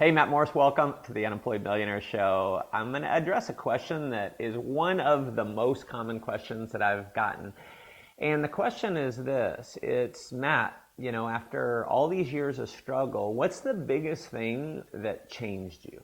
Hey, Matt Morris, welcome to the Unemployed Millionaire Show. I'm going to address a question that is one of the most common questions that I've gotten. And the question is this. It's, Matt, after all these years of struggle, what's the biggest thing that changed you?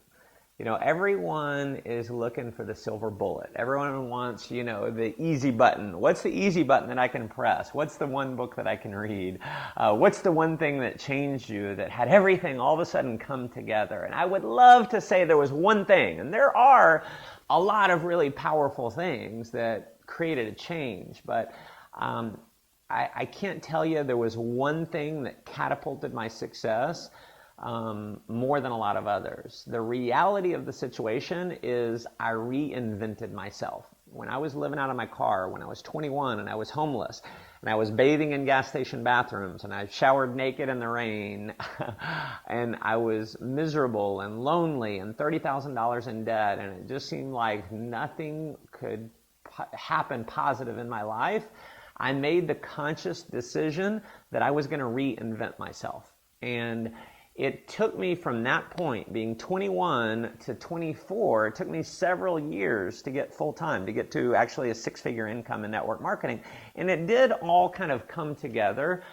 Everyone is looking for the silver bullet. Everyone wants, the easy button. What's the easy button that I can press? What's the one book that I can read? What's the one thing that changed you, that had everything all of a sudden come together? And I would love to say there was one thing. And there are a lot of really powerful things that created a change. But I can't tell you there was one thing that catapulted my success more than a lot of others. The reality of the situation is I reinvented myself. When I was living out of my car, when I was 21 and I was homeless, and I was bathing in gas station bathrooms, and I showered naked in the rain, and I was miserable and lonely and $30,000 in debt, and it just seemed like nothing could happen positive in my life, I made the conscious decision that I was going to reinvent myself. And it took me from that point, being 21 to 24, it took me several years to get full-time, to get to actually a six-figure income in network marketing. And it did all kind of come together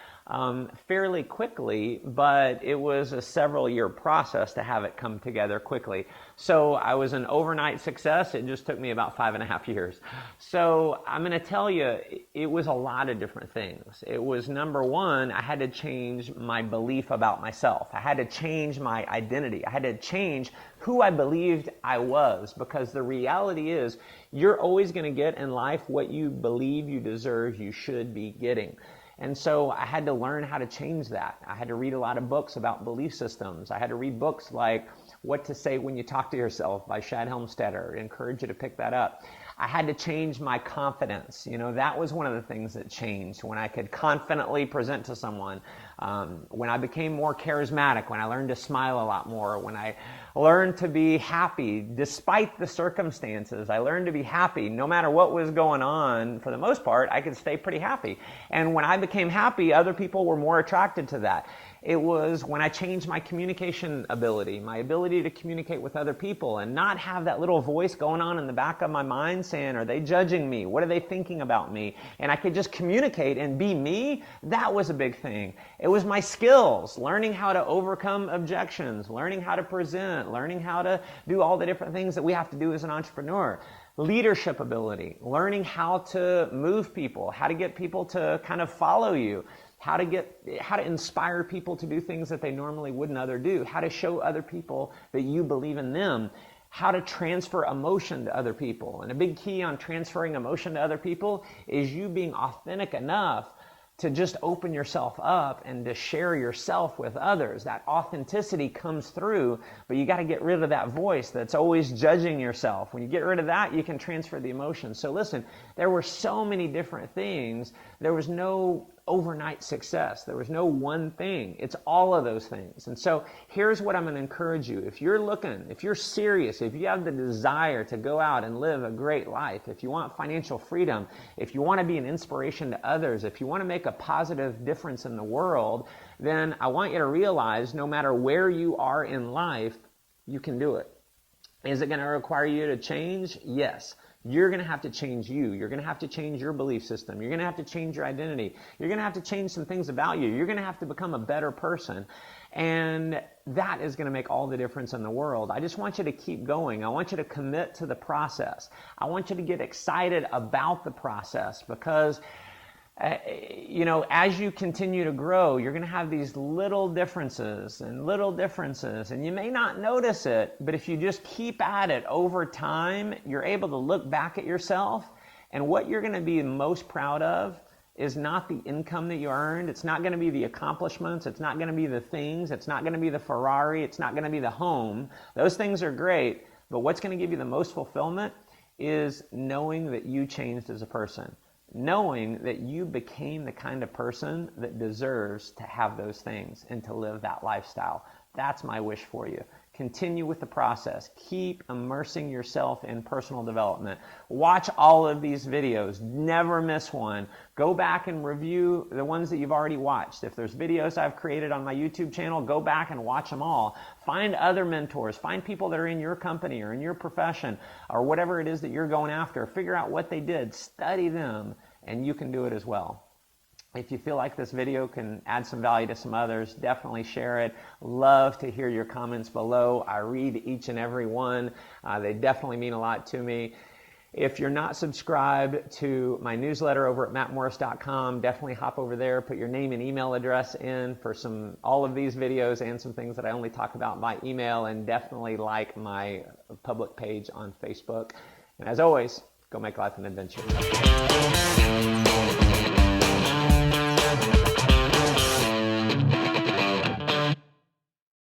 fairly quickly, but it was a several-year process to have it come together quickly. So I was an overnight success. It just took me about 5.5 years. So I'm going to tell you, it was a lot of different things. It was, number one, I had to change my belief about myself. I had to change my identity. I had to change who I believed I was, because the reality is you're always going to get in life what you believe you deserve, you should be getting. And so I had to learn how to change that. I had to read a lot of books about belief systems. I had to read books like What to Say When You Talk to Yourself by Shad Helmstetter. I encourage you to pick that up. I had to change my confidence. That was one of the things that changed. When I could confidently present to someone, when I became more charismatic, when I learned to smile a lot more, when I learned to be happy despite the circumstances. I learned to be happy no matter what was going on. For the most part, I could stay pretty happy. And when I became happy, other people were more attracted to that. It was when I changed my communication ability, my ability to communicate with other people and not have that little voice going on in the back of my mind saying, are they judging me? What are they thinking about me? And I could just communicate and be me. That was a big thing. It was my skills, learning how to overcome objections, learning how to present, learning how to do all the different things that we have to do as an entrepreneur. Leadership ability, learning how to move people, how to get people to kind of follow you. How to inspire people to do things that they normally wouldn't do, how to show other people that you believe in them, how to transfer emotion to other people. And a big key on transferring emotion to other people is you being authentic enough to just open yourself up and to share yourself with others. That authenticity comes through, but you got to get rid of that voice that's always judging yourself. When you get rid of that, you can transfer the emotion. So listen, there were so many different things. There was no overnight success. There was no one thing. It's all of those things. And so here's what I'm going to encourage you. If you're looking, if you're serious, if you have the desire to go out and live a great life, if you want financial freedom, if you want to be an inspiration to others, if you want to make a positive difference in the world, then I want you to realize no matter where you are in life, you can do it. Is it going to require you to change? Yes. You're going to have to change you. You're going to have to change your belief system. You're going to have to change your identity. You're going to have to change some things about you. You're going to have to become a better person. And that is going to make all the difference in the world. I just want you to keep going. I want you to commit to the process. I want you to get excited about the process because as you continue to grow, you're going to have these little differences, and you may not notice it, but if you just keep at it over time, you're able to look back at yourself, and what you're going to be most proud of is not the income that you earned. It's not going to be the accomplishments. It's not going to be the things. It's not going to be the Ferrari. It's not going to be the home. Those things are great, but what's going to give you the most fulfillment is knowing that you changed as a person. Knowing that you became the kind of person that deserves to have those things and to live that lifestyle. That's my wish for you. Continue with the process. Keep immersing yourself in personal development. Watch all of these videos. Never miss one. Go back and review the ones that you've already watched. If there's videos I've created on my YouTube channel, go back and watch them all. Find other mentors. Find people that are in your company or in your profession or whatever it is that you're going after. Figure out what they did. Study them, and you can do it as well. If you feel like this video can add some value to some others, definitely share it. Love to hear your comments below. I read each and every one. They definitely mean a lot to me. If you're not subscribed to my newsletter over at mattmorris.com, definitely hop over there, put your name and email address in for all of these videos and some things that I only talk about by email, and definitely like my public page on Facebook. And as always, go make life an adventure.